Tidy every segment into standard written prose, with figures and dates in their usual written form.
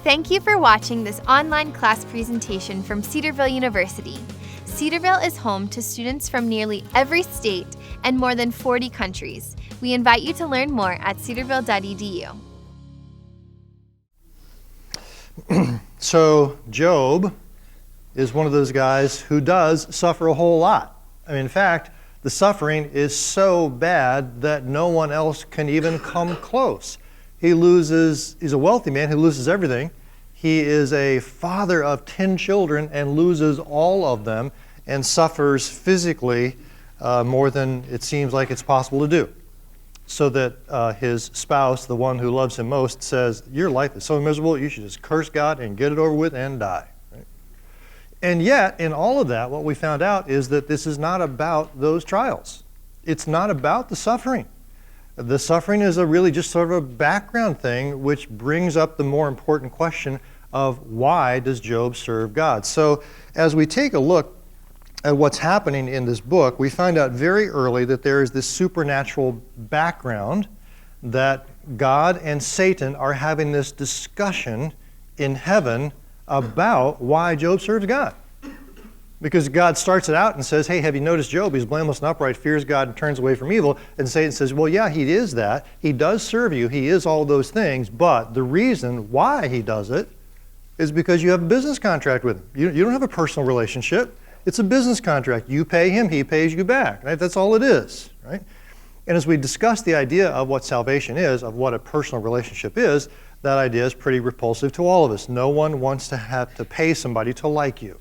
Thank you for watching this online class presentation from Cedarville University. Cedarville is home to students from nearly every state and more than 40 countries. We invite you to learn more at cedarville.edu. So Job is one of those guys who does suffer a whole lot. I mean, in fact, the suffering is so bad that no one else can even come close. He's a wealthy man who loses everything. He is a father of 10 children and loses all of them and suffers physically more than it seems like it's possible to do. So that his spouse, the one who loves him most, says, your life is so miserable, you should just curse God and get it over with and die. Right? And yet, in all of that, what we found out is that this is not about those trials. It's not about the suffering. The suffering is really just sort of a background thing which brings up the more important question of why does Job serve God? So as we take a look at what's happening in this book, we find out very early that there is this supernatural background, that God and Satan are having this discussion in heaven about why Job serves God. Because God starts it out and says, hey, have you noticed Job? He's blameless and upright, fears God, and turns away from evil. And Satan says, well, yeah, he is that. He does serve you. He is all those things. But the reason why he does it is because you have a business contract with him. You don't have a personal relationship. It's a business contract. You pay him, he pays you back. Right? That's all it is. Right? And as we discuss the idea of what salvation is, of what a personal relationship is, that idea is pretty repulsive to all of us. No one wants to have to pay somebody to like you.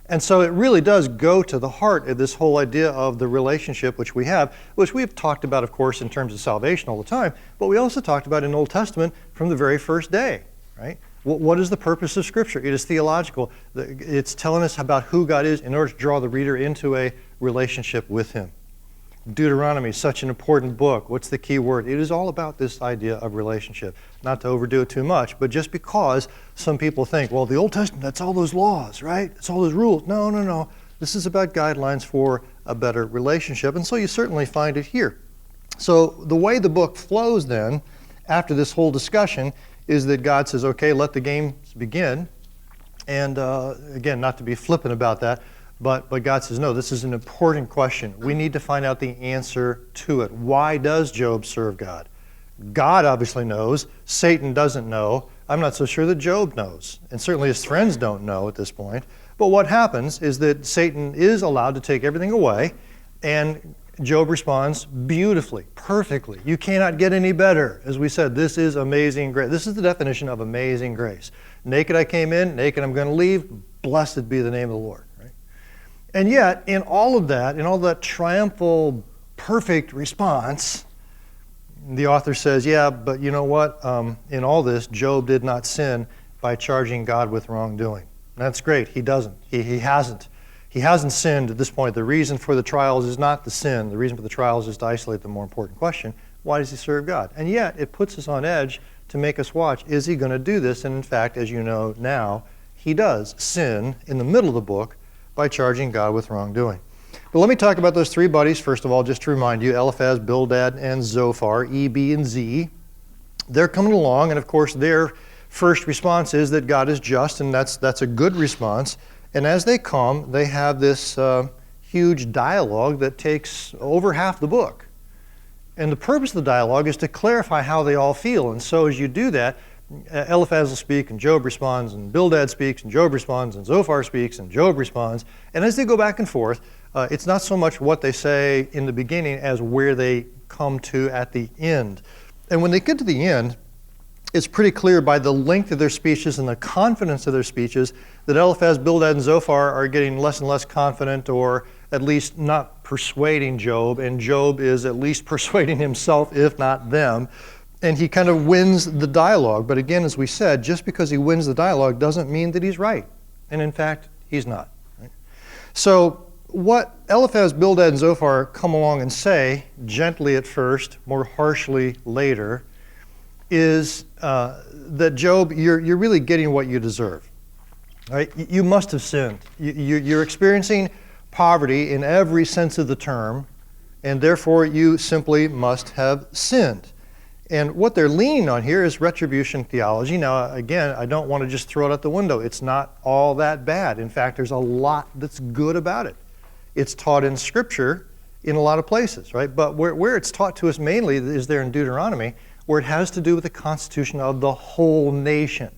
And so it really does go to the heart of this whole idea of the relationship which we have, which we've talked about, of course, in terms of salvation all the time, but we also talked about in the Old Testament from the very first day, right? What is the purpose of Scripture? It is theological. It's telling us about who God is in order to draw the reader into a relationship with Him. Deuteronomy, such an important book. What's the key word? It is all about this idea of relationship. Not to overdo it too much, but just because some people think, well, the Old Testament, that's all those laws, right? It's all those rules. No. This is about guidelines for a better relationship, and so you certainly find it here. So the way the book flows then, after this whole discussion, is that God says, okay, let the games begin. And again, not to be flippant about that, but God says, no, this is an important question. We need to find out the answer to it. Why does Job serve God? God obviously knows. Satan doesn't know. I'm not so sure that Job knows. And certainly his friends don't know at this point. But what happens is that Satan is allowed to take everything away, and Job responds beautifully, perfectly. You cannot get any better. As we said, this is amazing grace. This is the definition of amazing grace. Naked I came in, naked I'm going to leave. Blessed be the name of the Lord. And yet, in all of that triumphal, perfect response, the author says, yeah, but you know what? In all this, Job did not sin by charging God with wrongdoing. That's great. He doesn't. He hasn't. He hasn't sinned at this point. The reason for the trials is not the sin. The reason for the trials is to isolate the more important question. Why does he serve God? And yet, it puts us on edge to make us watch. Is he going to do this? And in fact, as you know now, he does sin in the middle of the book by charging God with wrongdoing. But let me talk about those three buddies, first of all, just to remind you, Eliphaz, Bildad, and Zophar, E, B, and Z. They're coming along, and of course their first response is that God is just, and that's a good response. And as they come, they have this huge dialogue that takes over half the book. And the purpose of the dialogue is to clarify how they all feel. And so as you do that, Eliphaz will speak, and Job responds, and Bildad speaks, and Job responds, and Zophar speaks, and Job responds. And as they go back and forth, it's not so much what they say in the beginning as where they come to at the end. And when they get to the end, it's pretty clear by the length of their speeches and the confidence of their speeches that Eliphaz, Bildad, and Zophar are getting less and less confident, or at least not persuading Job, and Job is at least persuading himself, if not them. And he kind of wins the dialogue. But again, as we said, just because he wins the dialogue doesn't mean that he's right. And in fact, he's not. Right? So what Eliphaz, Bildad, and Zophar come along and say, gently at first, more harshly later, is that Job, you're really getting what you deserve. Right? You must have sinned. You're experiencing poverty in every sense of the term, and therefore you simply must have sinned. And what they're leaning on here is retribution theology. Now, again, I don't want to just throw it out the window. It's not all that bad. In fact, there's a lot that's good about it. It's taught in Scripture in a lot of places, right? But where it's taught to us mainly is there in Deuteronomy, where it has to do with the constitution of the whole nation.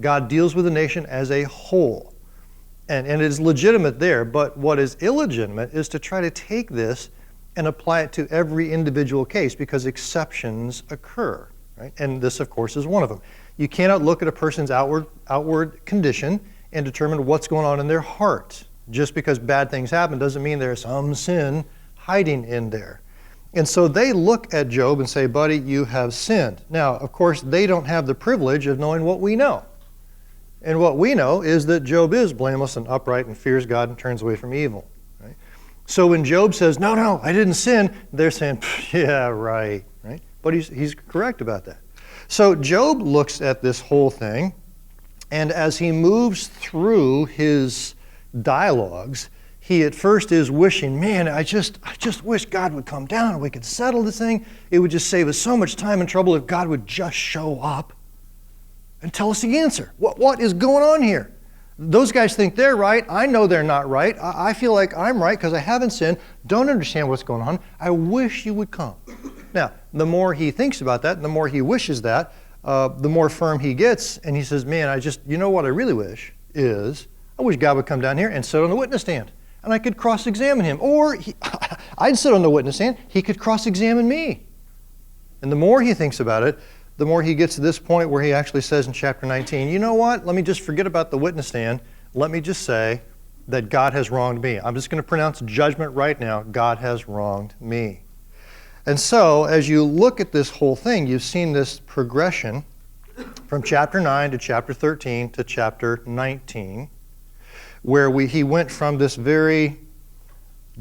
God deals with the nation as a whole. And it is legitimate there, but what is illegitimate is to try to take this and apply it to every individual case, because exceptions occur, right? And this, of course, is one of them. You cannot look at a person's outward condition and determine what's going on in their heart. Just because bad things happen doesn't mean there's some sin hiding in there. And so they look at Job and say, buddy, you have sinned. Now, of course, they don't have the privilege of knowing what we know. And what we know is that Job is blameless and upright and fears God and turns away from evil. Right? So when Job says, no, I didn't sin, they're saying, yeah, right. But he's correct about that. So Job looks at this whole thing, and as he moves through his dialogues, he at first is wishing, man, I just wish God would come down and we could settle this thing. It would just save us so much time and trouble if God would just show up and tell us the answer. What is going on here? Those guys think they're right. I know they're not right. I feel like I'm right because I haven't sinned. Don't understand what's going on. I wish you would come. Now, the more he thinks about that, the more he wishes that, the more firm he gets. And he says, man, you know what I really wish is, I wish God would come down here and sit on the witness stand. And I could cross-examine him. Or I'd sit on the witness stand. He could cross-examine me. And the more he thinks about it, the more he gets to this point where he actually says in chapter 19, you know what? Let me just forget about the witness stand. Let me just say that God has wronged me. I'm just going to pronounce judgment right now. God has wronged me. And so, as you look at this whole thing, you've seen this progression from chapter 9 to chapter 13 to chapter 19, where he went from this very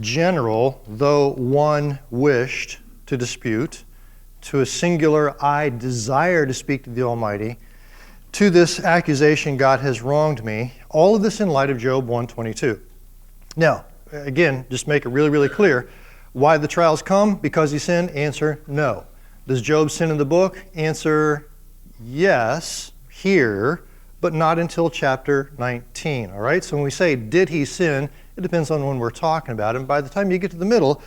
general, though one wished to dispute, to a singular, I desire to speak to the Almighty, to this accusation, God has wronged me, all of this in light of Job 1:22. Now, again, just make it really, really clear, why the trials come? Because he sinned? Answer, no. Does Job sin in the book? Answer, yes, here, but not until chapter 19, all right? So when we say, did he sin, it depends on when we're talking about it. And by the time you get to the middle,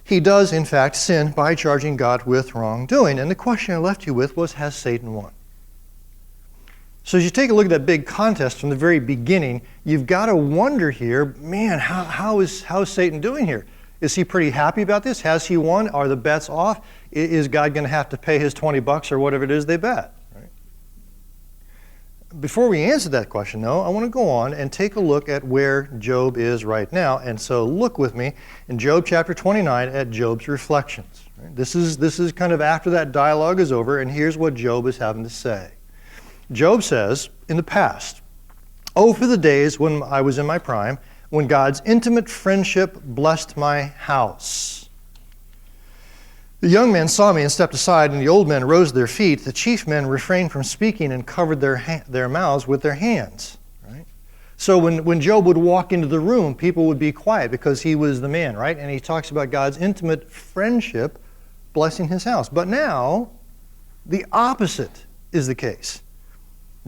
he does, in fact, sin by charging God with wrongdoing. And the question I left you with was, has Satan won? So as you take a look at that big contest from the very beginning, you've got to wonder here, man, how is Satan doing here? Is he pretty happy about this? Has he won? Are the bets off? Is God going to have to pay his $20 or whatever it is they bet? Before we answer that question, though, I want to go on and take a look at where Job is right now. And so look with me in Job chapter 29 at Job's reflections. This is kind of after that dialogue is over, and here's what Job is having to say. Job says, in the past, oh, for the days when I was in my prime, when God's intimate friendship blessed my house. The young men saw me and stepped aside, and the old men rose to their feet. The chief men refrained from speaking and covered their mouths with their hands. Right? So when Job would walk into the room, people would be quiet because he was the man, right? And he talks about God's intimate friendship blessing his house. But now, the opposite is the case.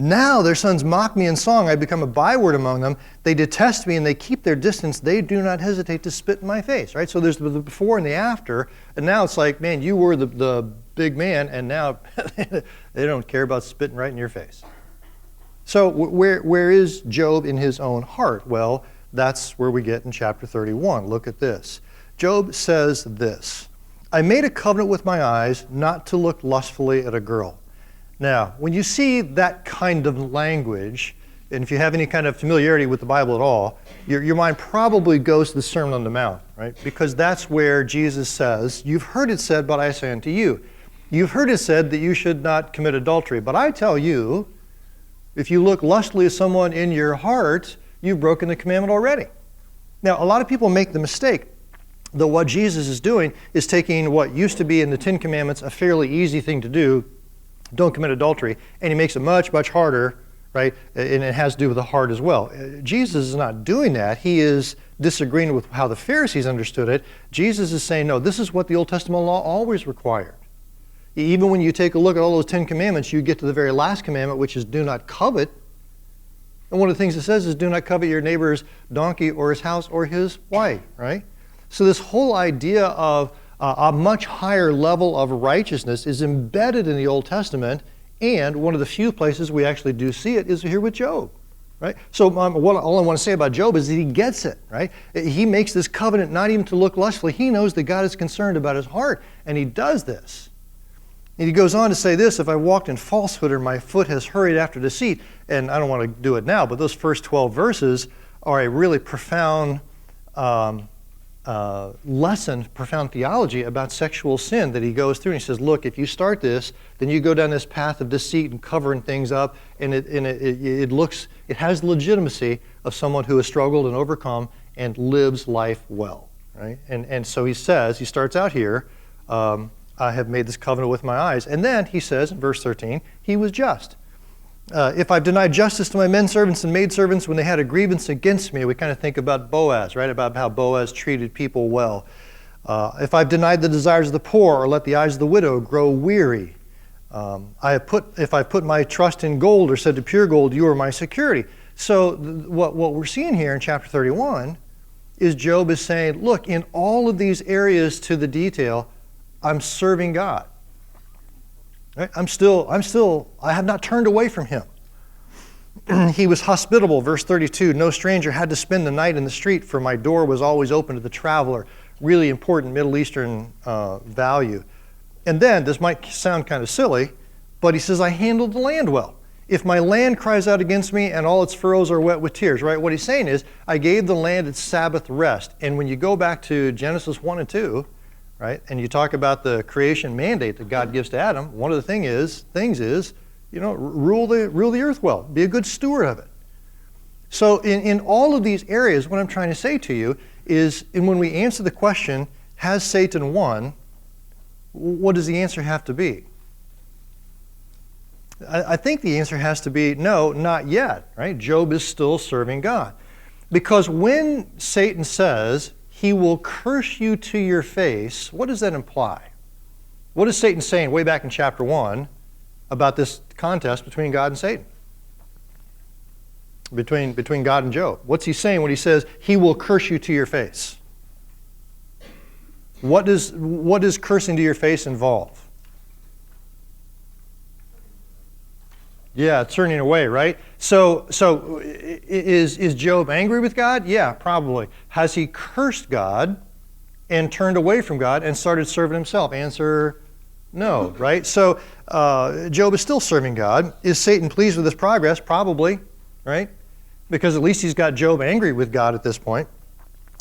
Now their sons mock me in song. I become a byword among them. They detest me and they keep their distance. They do not hesitate to spit in my face. Right? So there's the before and the after. And now it's like, man, you were the big man, and now they don't care about spitting right in your face. So where is Job in his own heart? Well, that's where we get in chapter 31. Look at this. Job says this, I made a covenant with my eyes not to look lustfully at a girl. Now, when you see that kind of language, and if you have any kind of familiarity with the Bible at all, your mind probably goes to the Sermon on the Mount, right? Because that's where Jesus says, you've heard it said, but I say unto you. You've heard it said that you should not commit adultery. But I tell you, if you look lustfully at someone in your heart, you've broken the commandment already. Now, a lot of people make the mistake that what Jesus is doing is taking what used to be in the Ten Commandments, a fairly easy thing to do, don't commit adultery, and he makes it much, much harder, right? And it has to do with the heart as well. Jesus is not doing that. He is disagreeing with how the Pharisees understood it. Jesus is saying, no, this is what the Old Testament law always required. Even when you take a look at all those 10 commandments, you get to the very last commandment, which is do not covet. And one of the things it says is do not covet your neighbor's donkey or his house or his wife, right? So this whole idea of a much higher level of righteousness is embedded in the Old Testament, and one of the few places we actually do see it is here with Job, right? So all I want to say about Job is that he gets it, right? He makes this covenant not even to look lustfully. He knows that God is concerned about his heart, and he does this. And he goes on to say this, if I walked in falsehood or my foot has hurried after deceit, and I don't want to do it now, but those first 12 verses are a really profound lesson, profound theology about sexual sin that he goes through. And he says, look, if you start this, then you go down this path of deceit and covering things up, and it has the legitimacy of someone who has struggled and overcome and lives life well, right? And so he starts out here, I have made this covenant with my eyes. And then he says in verse 13, he was just. If I've denied justice to my men servants and maidservants when they had a grievance against me, we kind of think about Boaz, right? About how Boaz treated people well. If I've denied the desires of the poor or let the eyes of the widow grow weary. If I put my trust in gold or said to pure gold, you are my security. So what we're seeing here in chapter 31 is Job is saying, look, in all of these areas to the detail, I'm serving God. Right? I have not turned away from him. He was hospitable, verse 32. No stranger had to spend the night in the street, for my door was always open to the traveler. Really important Middle Eastern value. And then, this might sound kind of silly, but he says, I handled the land well. If my land cries out against me and all its furrows are wet with tears, right? What he's saying is, I gave the land its Sabbath rest. And when you go back to Genesis 1 and 2, right, and you talk about the creation mandate that God gives to Adam, one of the things is, rule the earth well. Be a good steward of it. So in all of these areas, what I'm trying to say to you is, when we answer the question, has Satan won, what does the answer have to be? I think the answer has to be, no, not yet, right? Job is still serving God. Because when Satan says, he will curse you to your face, what does that imply? What is Satan saying way back in chapter 1 about this contest between God and Satan? Between God and Job. What's he saying when he says, he will curse you to your face? What does cursing to your face involve? Yeah, turning away, right? So is Job angry with God? Yeah, probably. Has he cursed God and turned away from God and started serving himself? Answer, no, right? So Job is still serving God. Is Satan pleased with his progress? Probably, right? Because at least he's got Job angry with God at this point.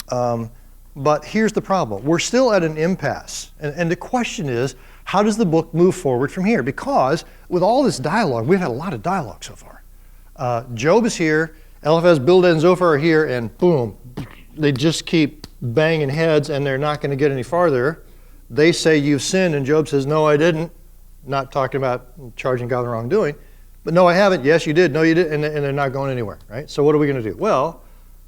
But here's the problem. We're still at an impasse. And the question is, how does the book move forward from here? Because with all this dialogue, we've had a lot of dialogue so far. Job is here, Eliphaz, Bildad, and Zophar are here, and boom, they just keep banging heads, and they're not going to get any farther. They say, you've sinned, and Job says, no, I didn't. Not talking about charging God the wrongdoing. But no, I haven't. Yes, you did. No, you did. And they're not going anywhere, right? So what are we going to do? Well,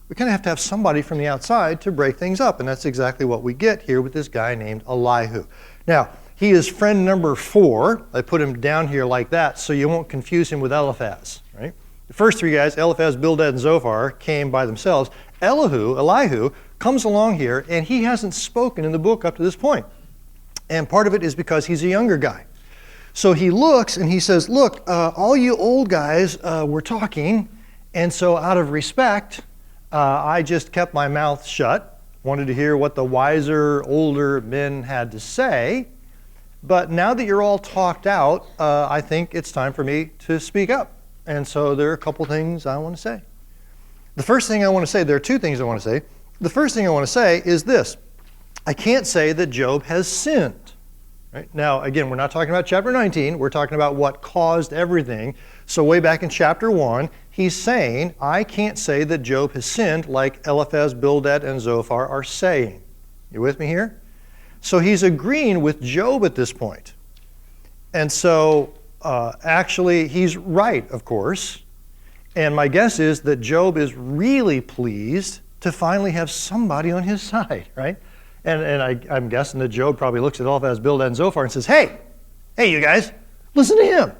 we kind of have somebody from the outside to break things up, and that's exactly what we get here with this guy named Elihu. Now, he is friend number 4. I put him down here like that so you won't confuse him with Eliphaz, right? The first 3 guys, Eliphaz, Bildad, and Zophar, came by themselves. Elihu comes along here, and he hasn't spoken in the book up to this point. And part of it is because he's a younger guy. So he looks and he says, look, all you old guys were talking, and so out of respect, I just kept my mouth shut, wanted to hear what the wiser, older men had to say. But now that you're all talked out, I think it's time for me to speak up. And so there are a couple things I want to say. The first thing I want to say, there are 2 things I want to say. The first thing I want to say is this. I can't say that Job has sinned. Right? Now, again, we're not talking about chapter 19. We're talking about what caused everything. So way back in chapter 1, he's saying, I can't say that Job has sinned like Eliphaz, Bildad, and Zophar are saying. You with me here? So he's agreeing with Job at this point. And so actually he's right, of course. And my guess is that Job is really pleased to finally have somebody on his side, right? And I'm guessing that Job probably looks at Eliphaz, Bildad, and Zophar and says, hey, Hey, you guys, listen to him.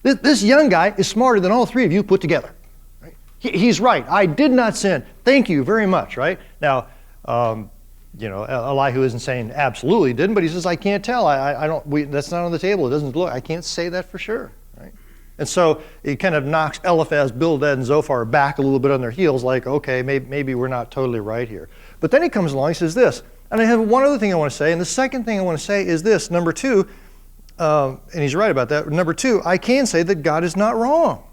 This young guy is smarter than all three of you put together. Right? He's right. I did not sin. Thank you very much, right? Now, Elihu isn't saying absolutely didn't, but he says, I can't tell. That's not on the table. It doesn't look. I can't say that for sure, right? And so it kind of knocks Eliphaz, Bildad, and Zophar back a little bit on their heels, like, okay, maybe we're not totally right here. But then he comes along, he says this, and I have one other thing I want to say, and the second thing I want to say is this, number two, and he's right about that. Number two, I can say that God is not wrong.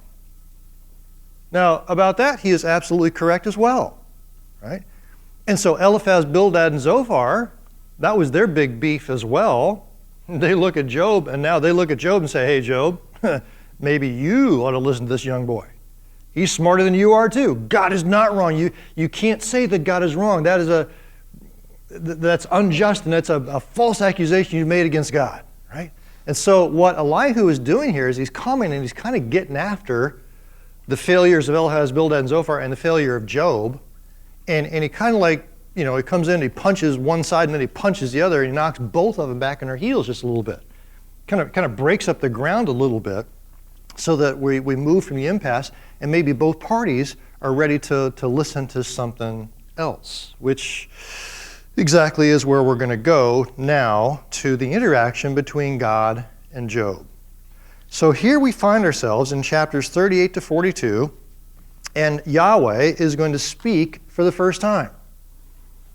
Now, about that, he is absolutely correct as well, right? And so Eliphaz, Bildad, and Zophar, that was their big beef as well. They look at Job, and now they look at Job and say, hey, Job, maybe you ought to listen to this young boy. He's smarter than you are too. God is not wrong. You can't say that God is wrong. That's unjust, and that's a false accusation you made against God, right? And so what Elihu is doing here is he's coming and he's kind of getting after the failures of Eliphaz, Bildad, and Zophar and the failure of Job. And he kind of like, he comes in, he punches one side and then he punches the other and he knocks both of them back on their heels just a little bit. Kind of breaks up the ground a little bit so that we move from the impasse and maybe both parties are ready to listen to something else, which exactly is where we're going to go now to the interaction between God and Job. So here we find ourselves in chapters 38 to 42, and Yahweh is going to speak for the first time.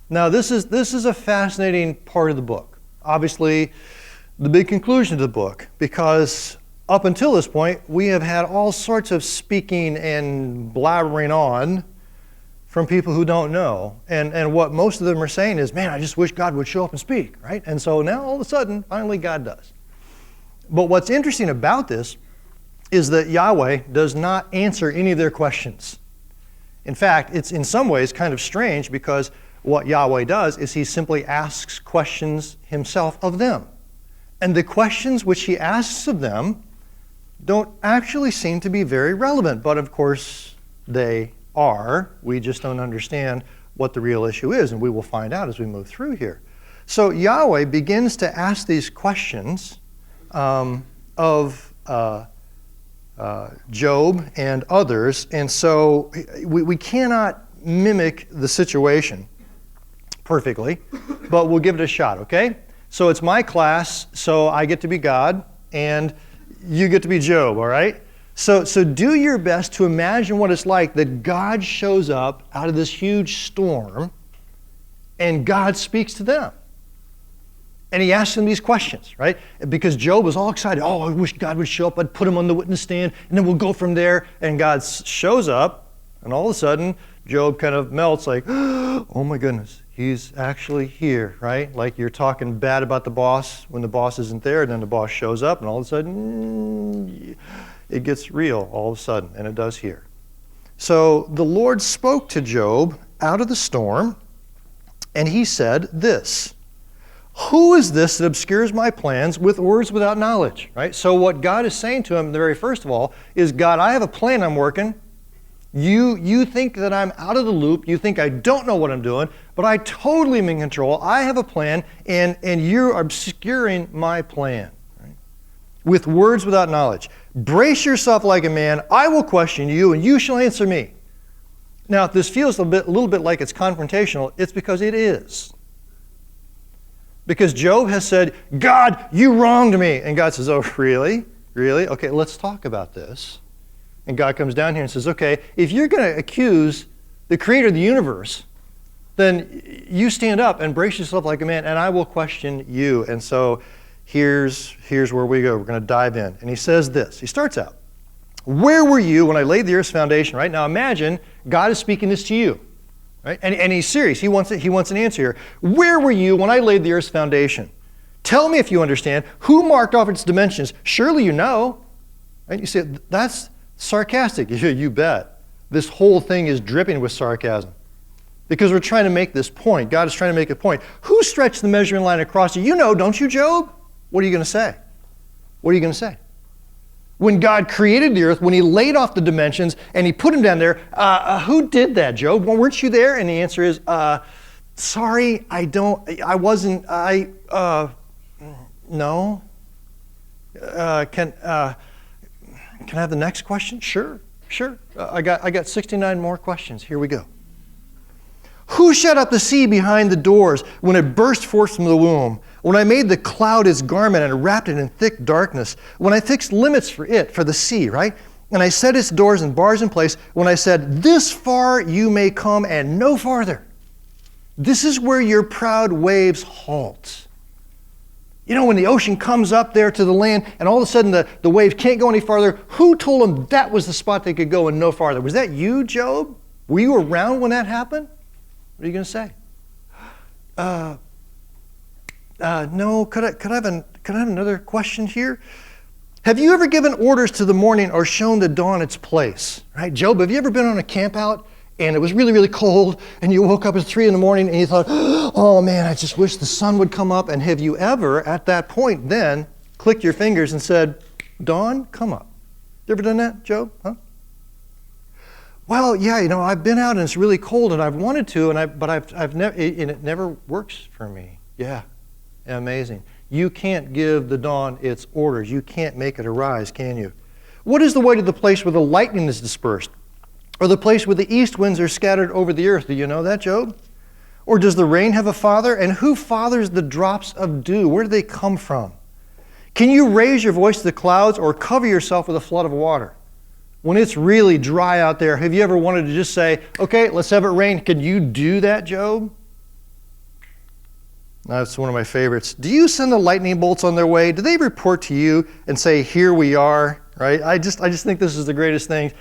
Now this is a fascinating part of the book. Obviously, the big conclusion to the book, because up until this point, we have had all sorts of speaking and blabbering on from people who don't know. And what most of them are saying is, man, I just wish God would show up and speak, right? And so now all of a sudden, finally God does. But what's interesting about this is that Yahweh does not answer any of their questions. In fact, it's in some ways kind of strange because what Yahweh does is he simply asks questions himself of them. And the questions which he asks of them don't actually seem to be very relevant, but of course they are. We just don't understand what the real issue is, and we will find out as we move through here. So Yahweh begins to ask these questions of Job and others, and so we cannot mimic the situation perfectly, but we'll give it a shot, okay? So it's my class, so I get to be God, and you get to be Job, all right? So do your best to imagine what it's like that God shows up out of this huge storm and God speaks to them. And he asks them these questions, right? Because Job was all excited. Oh, I wish God would show up. I'd put him on the witness stand and then we'll go from there. And God shows up and all of a sudden Job kind of melts like, oh my goodness, he's actually here, right? Like you're talking bad about the boss when the boss isn't there and then the boss shows up and all of a sudden it gets real all of a sudden, and it does here. So the Lord spoke to Job out of the storm, and he said this, who is this that obscures my plans with words without knowledge? Right? So what God is saying to him, the very first of all, is, God, I have a plan I'm working. You think that I'm out of the loop. You think I don't know what I'm doing, but I totally am in control. I have a plan, and you're obscuring my plan. Right? With words without knowledge. Brace yourself like a man. I will question you, and you shall answer me. Now, if this feels a little bit like it's confrontational, it's because it is. Because Job has said, God, you wronged me. And God says, oh, really? Really? Okay, let's talk about this. And God comes down here and says, okay, if you're going to accuse the creator of the universe, then you stand up and brace yourself like a man, and I will question you. And so here's where we go. We're going to dive in. And he says this. He starts out, where were you when I laid the earth's foundation? Right? Now imagine God is speaking this to you. Right? And he's serious. He wants an answer here. Where were you when I laid the earth's foundation? Tell me if you understand. Who marked off its dimensions? Surely you know. Right? You say, that's sarcastic. You bet. This whole thing is dripping with sarcasm. Because we're trying to make this point. God is trying to make a point. Who stretched the measuring line across you? You know, don't you, Job? What are you going to say? What are you going to say? When God created the earth, when he laid off the dimensions and he put them down there, who did that, Job? Well, weren't you there? And the answer is, sorry, no. Can I have the next question? Sure. I got 69 more questions. Here we go. Who shut up the sea behind the doors when it burst forth from the womb? When I made the cloud its garment and wrapped it in thick darkness? When I fixed limits for it, for the sea, right? And I set its doors and bars in place. When I said, this far you may come and no farther. This is where your proud waves halt. You know, when the ocean comes up there to the land and all of a sudden the waves can't go any farther, who told them that was the spot they could go and no farther? Was that you, Job? Were you around when that happened? What are you going to say? No. Could I have another question here? Have you ever given orders to the morning or shown the dawn its place? Right, Job, have you ever been on a camp out and it was really, really cold and you woke up at 3 a.m. and you thought, oh man, I just wish the sun would come up? And have you ever, at that point then, clicked your fingers and said, dawn, come up? You ever done that, Job? Huh? Well, yeah, I've been out and it's really cold and I've wanted to, but I've never, and it never works for me. Yeah, amazing. You can't give the dawn its orders. You can't make it arise, can you? What is the way to the place where the lightning is dispersed? Or the place where the east winds are scattered over the earth? Do you know that, Job? Or does the rain have a father? And who fathers the drops of dew? Where do they come from? Can you raise your voice to the clouds or cover yourself with a flood of water? When it's really dry out there, have you ever wanted to just say, okay, let's have it rain? Can you do that, Job? That's one of my favorites. Do you send the lightning bolts on their way? Do they report to you and say, here we are? Right? I just think this is the greatest thing.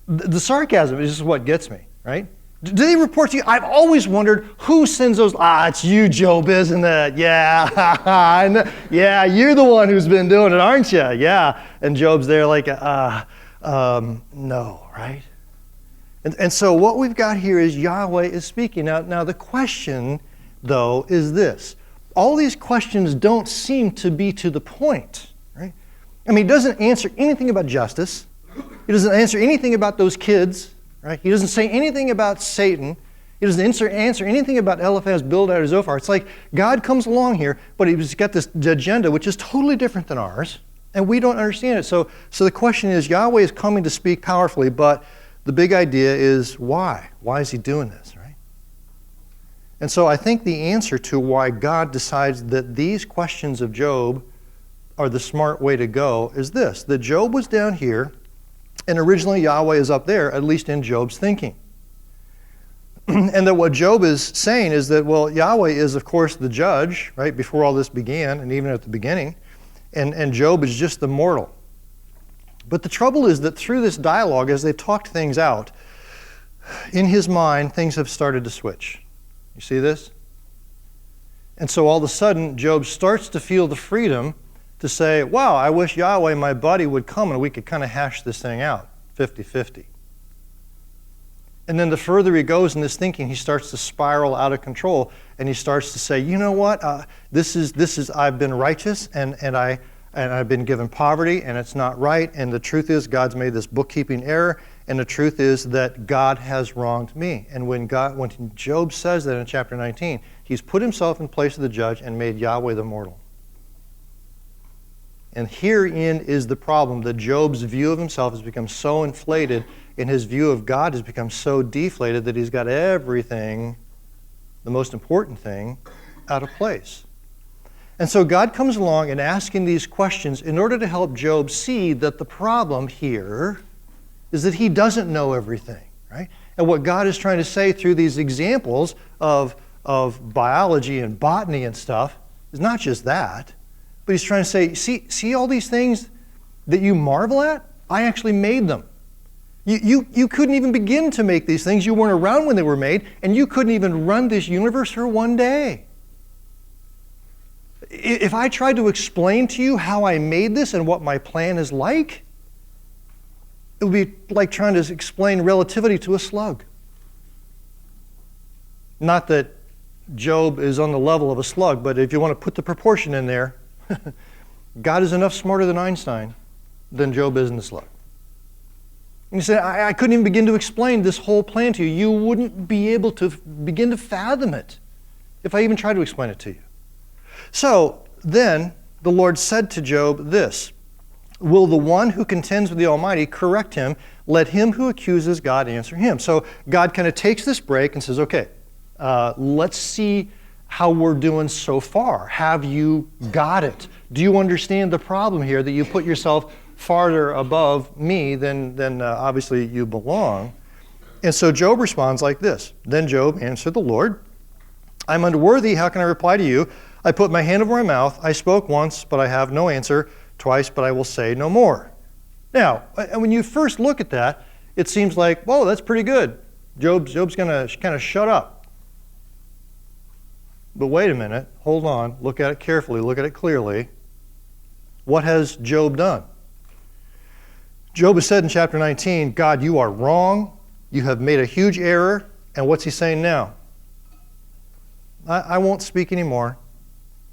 The sarcasm is just what gets me, right? Do they report to you? I've always wondered who sends those. It's you, Job, isn't it? Yeah. Yeah, you're the one who's been doing it, aren't you? Yeah. And Job's there like, no, right? And so what we've got here is Yahweh is speaking. Now the question, though, is this. All these questions don't seem to be to the point, right? I mean, he doesn't answer anything about justice. He doesn't answer anything about those kids, right? He doesn't say anything about Satan. He doesn't answer anything about Eliphaz, Bildad, or Zophar. It's like God comes along here, but he's got this agenda which is totally different than ours, and we don't understand it. So the question is, Yahweh is coming to speak powerfully, but the big idea is why? Why is he doing this, right? And so I think the answer to why God decides that these questions of Job are the smart way to go is this, that Job was down here, and originally Yahweh is up there, at least in Job's thinking. And that what Job is saying is that, well, Yahweh is, of course, the judge, right, before all this began, and even at the beginning, and Job is just the mortal. But the trouble is that through this dialogue, as they've talked things out, in his mind, things have started to switch. You see this? And so all of a sudden, Job starts to feel the freedom to say, wow, I wish Yahweh, my buddy, would come and we could kind of hash this thing out, 50-50. And then the further he goes in this thinking, he starts to spiral out of control, and he starts to say, you know what, this is I've been righteous, and I've been given poverty, and it's not right, and the truth is God's made this bookkeeping error, and the truth is that God has wronged me. And when Job says that in chapter 19, he's put himself in place of the judge and made Yahweh the mortal. And herein is the problem, that Job's view of himself has become so inflated, and his view of God has become so deflated that he's got everything, the most important thing, out of place. And so God comes along and asking these questions in order to help Job see that the problem here is that he doesn't know everything, right? And what God is trying to say through these examples of biology and botany and stuff is not just that, but he's trying to say, see all these things that you marvel at? I actually made them. You couldn't even begin to make these things. You weren't around when they were made, and you couldn't even run this universe for one day. If I tried to explain to you how I made this and what my plan is like, it would be like trying to explain relativity to a slug. Not that Job is on the level of a slug, but if you want to put the proportion in there, God is enough smarter than Einstein than Job is in the slug. And you say, I couldn't even begin to explain this whole plan to you. You wouldn't be able to begin to fathom it if I even tried to explain it to you. So then the Lord said to Job this, Will the one who contends with the Almighty correct him? Let him who accuses God answer him. So God kind of takes this break and says, okay, let's see how we're doing so far. Have you got it? Do you understand the problem here that you put yourself farther above me than obviously you belong? And so Job responds like this. Then Job answered the Lord, I'm unworthy, how can I reply to you? I put my hand over my mouth, I spoke once, but I have no answer, twice, but I will say no more. Now, when you first look at that, it seems like, whoa, that's pretty good. Job's going to kind of shut up. But wait a minute, hold on, look at it carefully, look at it clearly. What has Job done? Job has said in chapter 19, God, you are wrong, you have made a huge error, and what's he saying now? I won't speak anymore.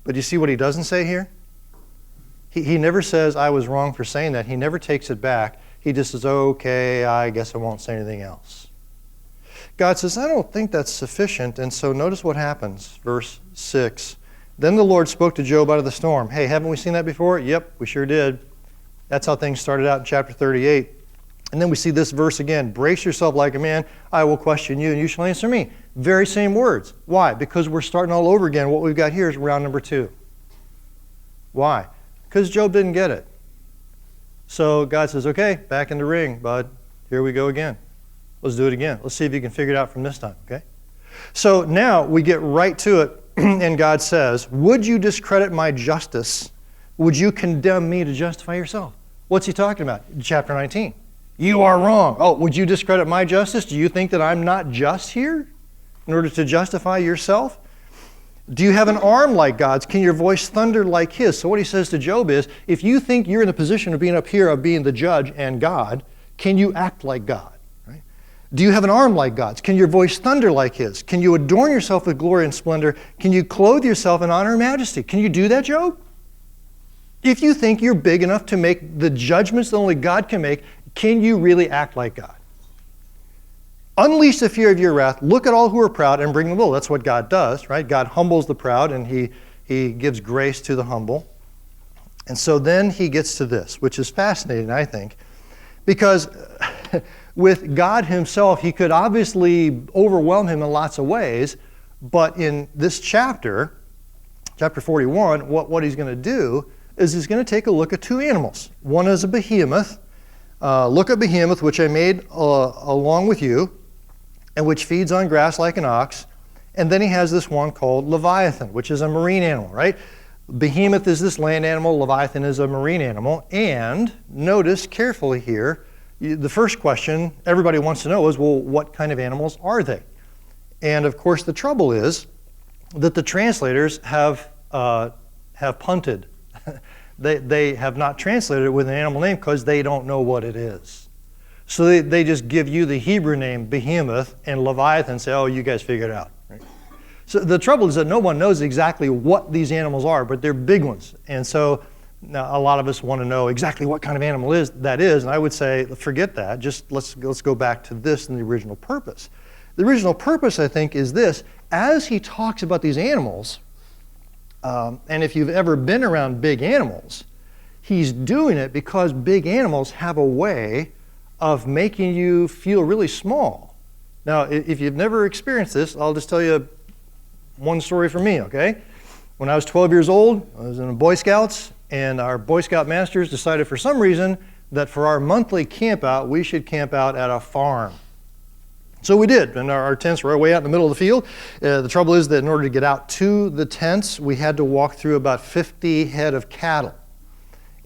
But you see what he doesn't say here? He never says, I was wrong for saying that. He never takes it back. He just says, okay, I guess I won't say anything else. God says, I don't think that's sufficient. And so notice what happens. Verse 6. Then the Lord spoke to Job out of the storm. Hey, haven't we seen that before? Yep, we sure did. That's how things started out in chapter 38. And then we see this verse again. Brace yourself like a man. I will question you, and you shall answer me. Very same words. Why? Because we're starting all over again. What we've got here is round number 2. Why? Because Job didn't get it. So God says, okay, back in the ring, bud. Here we go again. Let's do it again. Let's see if you can figure it out from this time, okay? So now we get right to it, and God says, would you discredit my justice? Would you condemn me to justify yourself? What's he talking about? Chapter 19. You are wrong. Oh, would you discredit my justice? Do you think that I'm not just here in order to justify yourself? Do you have an arm like God's? Can your voice thunder like his? So what he says to Job is, if you think you're in the position of being up here, of being the judge and God, can you act like God? Right? Do you have an arm like God's? Can your voice thunder like his? Can you adorn yourself with glory and splendor? Can you clothe yourself in honor and majesty? Can you do that, Job? If you think you're big enough to make the judgments that only God can make, can you really act like God? Unleash the fear of your wrath. Look at all who are proud and bring them low. That's what God does, right? God humbles the proud and he gives grace to the humble. And so then he gets to this, which is fascinating, I think, because with God himself, he could obviously overwhelm him in lots of ways, but in this chapter, chapter 41, what he's going to do is he's going to take a look at 2 animals. One is a behemoth. Look at behemoth, which I made along with you, and which feeds on grass like an ox. And then he has this one called Leviathan, which is a marine animal, right? Behemoth is this land animal, Leviathan is a marine animal. And notice carefully here, the first question everybody wants to know is, well, what kind of animals are they? And of course, the trouble is that the translators have punted. They have not translated it with an animal name because they don't know what it is. So they just give you the Hebrew name Behemoth and Leviathan and say, oh, you guys figure it out. Right? So the trouble is that no one knows exactly what these animals are, but they're big ones. And so now a lot of us want to know exactly what kind of animal that is. And I would say, forget that. Just let's go back to this and the original purpose. The original purpose, I think, is this. As he talks about these animals, and if you've ever been around big animals, he's doing it because big animals have a way of making you feel really small. Now, if you've never experienced this, I'll just tell you one story from me, okay? When I was 12 years old, I was in the Boy Scouts, and our Boy Scout masters decided for some reason that for our monthly camp out, we should camp out at a farm. So we did, and our tents were way out in the middle of the field. The trouble is that in order to get out to the tents, we had to walk through about 50 head of cattle.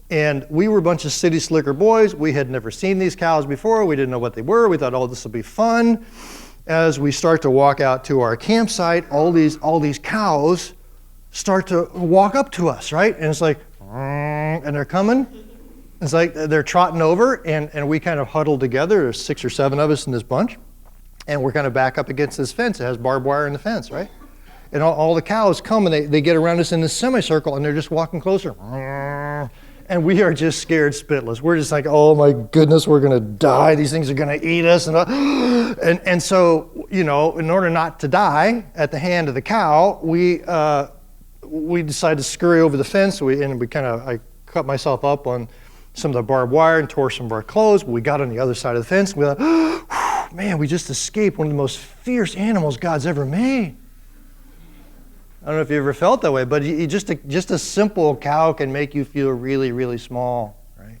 And we were a bunch of city slicker boys. We had never seen these cows before. We didn't know what they were. We thought, oh, this will be fun. As we start to walk out to our campsite, all these cows start to walk up to us, right? And it's like, and they're coming. It's like they're trotting over, and we kind of huddle together. There's 6 or 7 of us in this bunch. And we're kind of back up against this fence. It has barbed wire in the fence, right? And all the cows come and they get around us in this semicircle and they're just walking closer. And we are just scared spitless. We're just like, oh my goodness, we're gonna die. These things are gonna eat us. And so, you know, in order not to die at the hand of the cow, we decided to scurry over the fence. I cut myself up on some of the barbed wire and tore some of our clothes, but we got on the other side of the fence, and we thought, oh, man, we just escaped one of the most fierce animals God's ever made. I don't know if you ever felt that way, but just a simple cow can make you feel really, really small, right?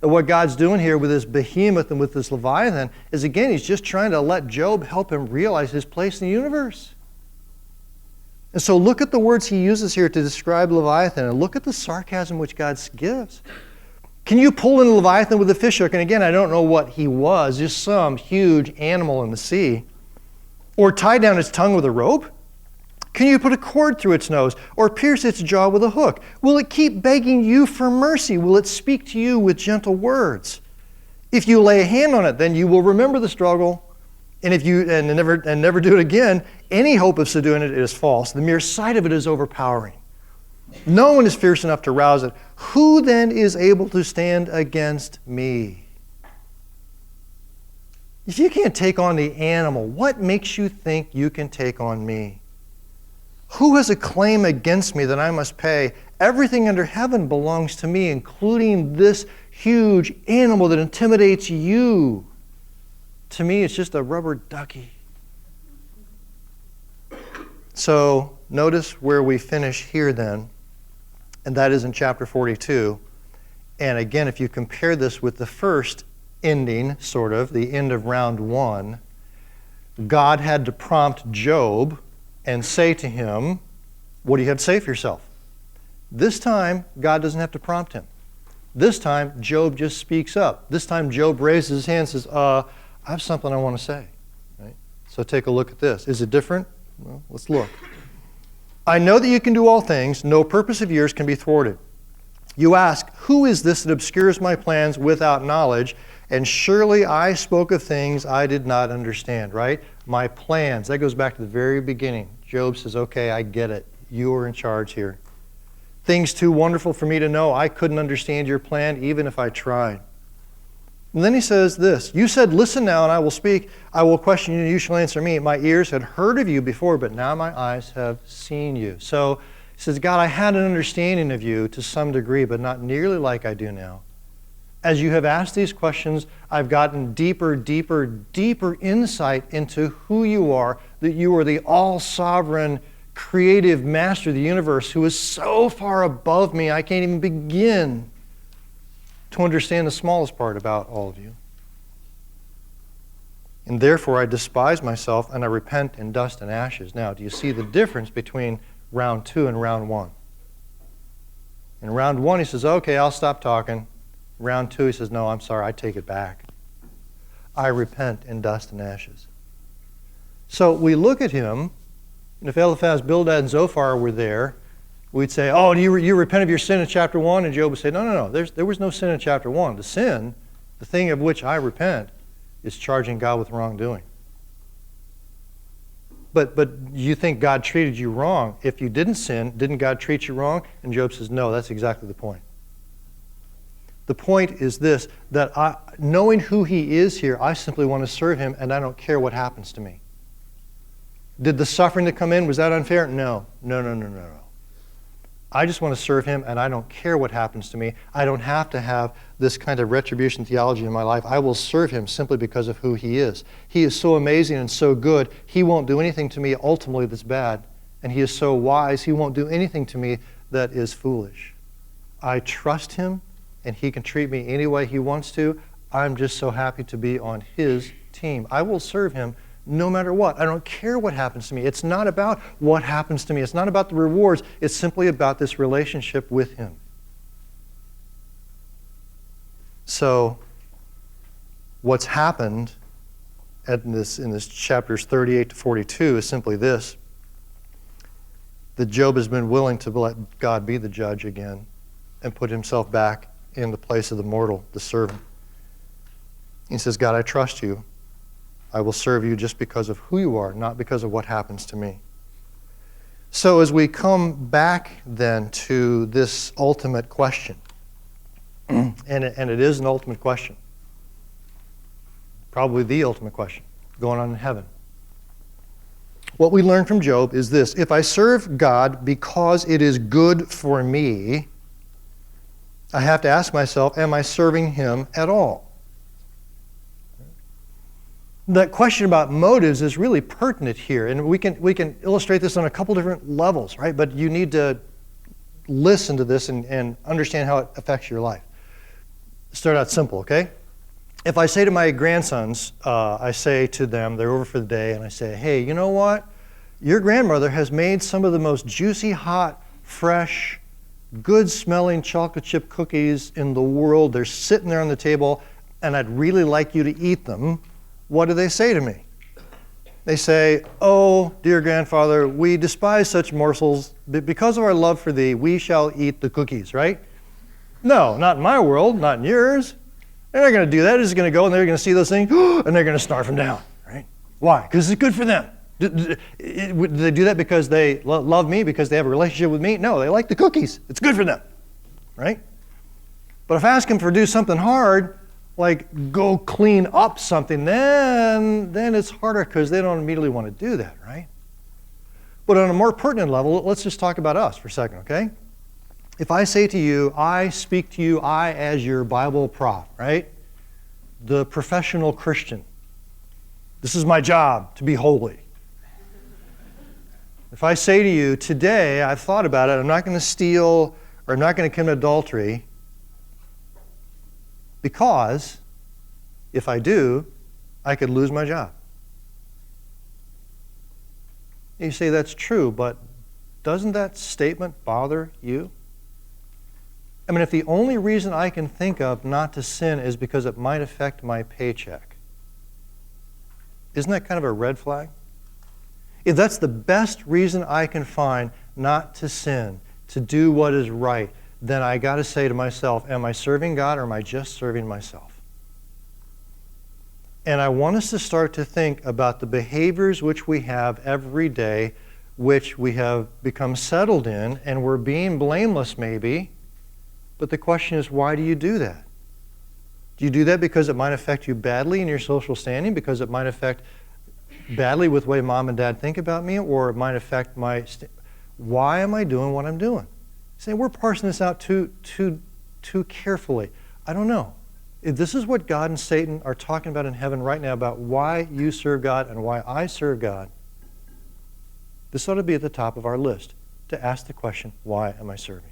And what God's doing here with this behemoth and with this Leviathan is, again, he's just trying to let Job help him realize his place in the universe. And so look at the words he uses here to describe Leviathan, and look at the sarcasm which God gives. Can you pull in a Leviathan with a fishhook? And again, I don't know what he was, just some huge animal in the sea. Or tie down its tongue with a rope? Can you put a cord through its nose or pierce its jaw with a hook? Will it keep begging you for mercy? Will it speak to you with gentle words? If you lay a hand on it, then you will remember the struggle. And if you never do it again, any hope of subduing it is false. The mere sight of it is overpowering. No one is fierce enough to rouse it. Who then is able to stand against me? If you can't take on the animal, what makes you think you can take on me? Who has a claim against me that I must pay? Everything under heaven belongs to me, including this huge animal that intimidates you. To me, it's just a rubber ducky. So notice where we finish here then, and that is in chapter 42. And again, if you compare this with the first ending, sort of, the end of round 1, God had to prompt Job and say to him, what do you have to say for yourself? This time, God doesn't have to prompt him. This time, Job just speaks up. This time, Job raises his hand and says, I have something I want to say. Right? So take a look at this. Is it different? Well, let's look. I know that you can do all things. No purpose of yours can be thwarted. You ask, who is this that obscures my plans without knowledge? And surely I spoke of things I did not understand, right? My plans. That goes back to the very beginning. Job says, okay, I get it. You are in charge here. Things too wonderful for me to know. I couldn't understand your plan even if I tried. And then he says this, you said, listen now and I will speak. I will question you and you shall answer me. My ears had heard of you before, but now my eyes have seen you. So he says, God, I had an understanding of you to some degree, but not nearly like I do now. As you have asked these questions, I've gotten deeper, deeper, deeper insight into who you are, that you are the all-sovereign, creative master of the universe who is so far above me, I can't even begin to understand the smallest part about all of you. And therefore I despise myself and I repent in dust and ashes. Now, do you see the difference between round 2 and round 1? In round 1 he says, okay, I'll stop talking. Round 2 he says, no, I'm sorry, I take it back. I repent in dust and ashes. So we look at him, and if Eliphaz, Bildad, and Zophar were there, we'd say, oh, you repent of your sin in chapter 1? And Job would say, no, there was no sin in chapter 1. The sin, the thing of which I repent, is charging God with wrongdoing. But you think God treated you wrong. If you didn't sin, didn't God treat you wrong? And Job says, no, that's exactly the point. The point is this, that knowing who he is here, I simply want to serve him and I don't care what happens to me. Did the suffering that come in, was that unfair? No. I just want to serve him and I don't care what happens to me. I don't have to have this kind of retribution theology in my life. I will serve him simply because of who he is. He is so amazing and so good, he won't do anything to me ultimately that's bad. And he is so wise, he won't do anything to me that is foolish. I trust him and he can treat me any way he wants to. I'm just so happy to be on his team. I will serve him no matter what. I don't care what happens to me. It's not about what happens to me. It's not about the rewards. It's simply about this relationship with him. So what's happened in this chapters 38 to 42 is simply this, that Job has been willing to let God be the judge again and put himself back in the place of the mortal, the servant. He says, God, I trust you. I will serve you just because of who you are, not because of what happens to me. So as we come back then to this ultimate question, and it is an ultimate question, probably the ultimate question going on in heaven. What we learn from Job is this: if I serve God because it is good for me, I have to ask myself, am I serving him at all? That question about motives is really pertinent here, and we can illustrate this on a couple different levels, right? But you need to listen to this and understand how it affects your life. Start out simple, okay? If I say to my grandsons, I say to them, they're over for the day, and I say, hey, you know what? Your grandmother has made some of the most juicy, hot, fresh, good-smelling chocolate chip cookies in the world. They're sitting there on the table, and I'd really like you to eat them. What do they say to me? They say, oh, dear grandfather, we despise such morsels. Because of our love for thee, we shall eat the cookies, right? No, not in my world, not in yours. They're not going to do that. They're just going to go and they're going to see those things, and they're going to snarf them down, right? Why? Because it's good for them. Do they do that because they love me, because they have a relationship with me? No, they like the cookies. It's good for them, right? But if I ask them to do something hard, like go clean up something, then it's harder because they don't immediately want to do that, right? But on a more pertinent level, let's just talk about us for a second, okay? If I say to you, I speak to you, I as your Bible prof, right? The professional Christian. This is my job, to be holy. If I say to you, today, I've thought about it, I'm not going to steal or I'm not going to commit adultery, because if I do, I could lose my job. You say that's true, but doesn't that statement bother you? I mean, if the only reason I can think of not to sin is because it might affect my paycheck, isn't that kind of a red flag? If that's the best reason I can find not to sin, to do what is right, then I got to say to myself, am I serving God or am I just serving myself? And I want us to start to think about the behaviors which we have every day, which we have become settled in, and we're being blameless maybe, but the question is, why do you do that? Do you do that because it might affect you badly in your social standing, because it might affect badly with the way mom and dad think about me, or it might affect my... Why am I doing what I'm doing? Say, we're parsing this out too carefully. I don't know. If this is what God and Satan are talking about in heaven right now, about why you serve God and why I serve God, this ought to be at the top of our list, to ask the question, why am I serving?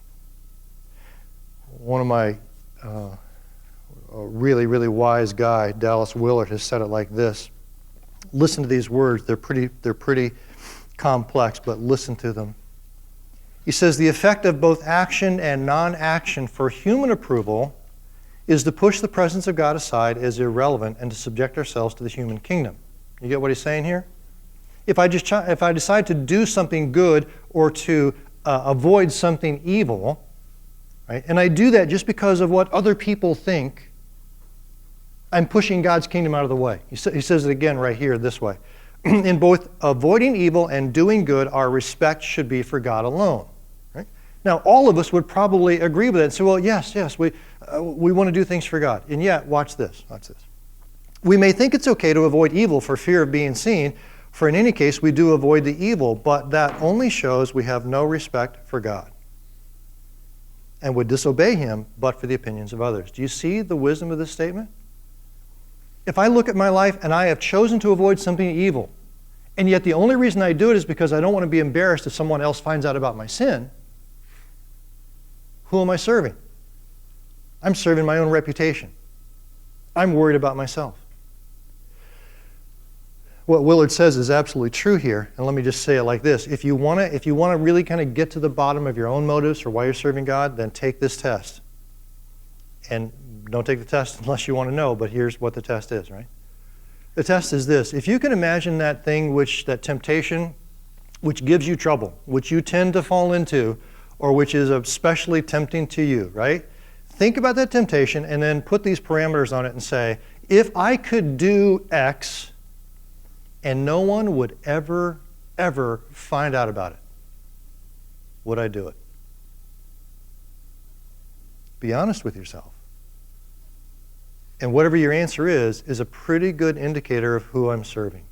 One of my really, really wise guy, Dallas Willard, has said it like this. Listen to these words. They're pretty complex, but listen to them. He says, the effect of both action and non-action for human approval is to push the presence of God aside as irrelevant and to subject ourselves to the human kingdom. You get what he's saying here? If I decide to do something good or to avoid something evil, right, and I do that just because of what other people think, I'm pushing God's kingdom out of the way. He says it again right here this way. In both avoiding evil and doing good, our respect should be for God alone. Right? Now, all of us would probably agree with that and say, well, yes, we want to do things for God. And yet, watch this. We may think it's okay to avoid evil for fear of being seen, for in any case, we do avoid the evil, but that only shows we have no respect for God and would disobey him but for the opinions of others. Do you see the wisdom of this statement? If I look at my life and I have chosen to avoid something evil, and yet the only reason I do it is because I don't want to be embarrassed if someone else finds out about my sin, who am I serving? I'm serving my own reputation. I'm worried about myself. What Willard says is absolutely true here, and let me just say it like this. If you want to really kind of get to the bottom of your own motives for why you're serving God, then take this test. And don't take the test unless you want to know, but here's what the test is, right? The test is this. If you can imagine that thing, that temptation, which gives you trouble, which you tend to fall into, or which is especially tempting to you, right? Think about that temptation and then put these parameters on it and say, if I could do X and no one would ever find out about it, would I do it? Be honest with yourself. And whatever your answer is a pretty good indicator of who I'm serving.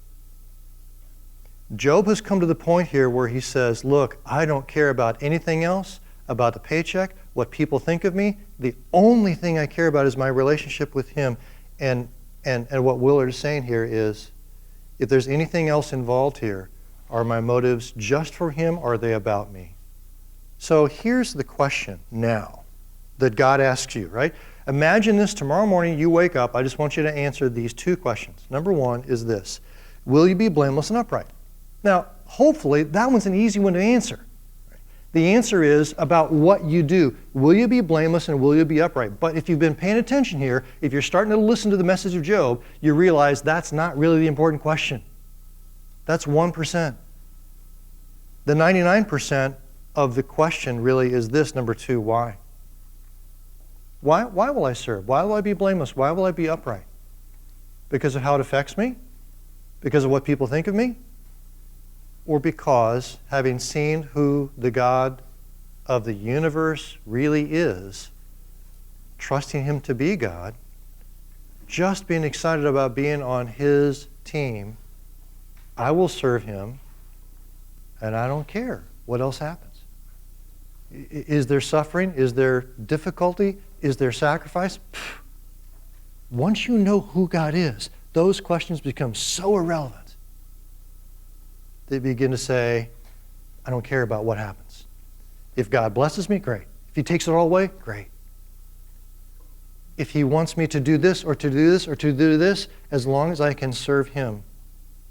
Job has come to the point here where he says, look, I don't care about anything else, about the paycheck. what people think of me. The only thing I care about is my relationship with him. And what Willard is saying here is, if there's anything else involved here, are my motives just for him or are they about me? So here's the question now that God asks you, right? Imagine this tomorrow morning, you wake up. I just want you to answer these two questions. Number one is this: will you be blameless and upright? Now, hopefully, that one's an easy one to answer. The answer is about what you do. Will you be blameless and will you be upright? But if you've been paying attention here, if you're starting to listen to the message of Job, you realize that's not really the important question. That's 1%. The 99% of the question really is this, number two: why? Why will I serve? Why will I be blameless? Why will I be upright? Because of how it affects me? Because of what people think of me? Or because, having seen who the God of the universe really is, trusting him to be God, just being excited about being on his team, I will serve him, and I don't care what else happens. Is there suffering? Is there difficulty? Is there sacrifice? Once you know who God is, those questions become so irrelevant. They begin to say, I don't care about what happens. If God blesses me, great. If he takes it all away, great. If he wants me to do this or to do this or to do this, as long as I can serve him,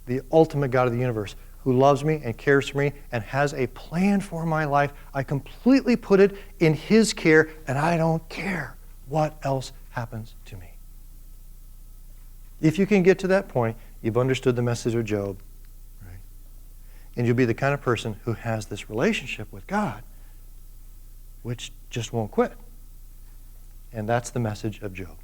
the ultimate God of the universe, who loves me and cares for me and has a plan for my life, I completely put it in his care, and I don't care what else happens to me. If you can get to that point, you've understood the message of Job, right? And you'll be the kind of person who has this relationship with God, which just won't quit. And that's the message of Job.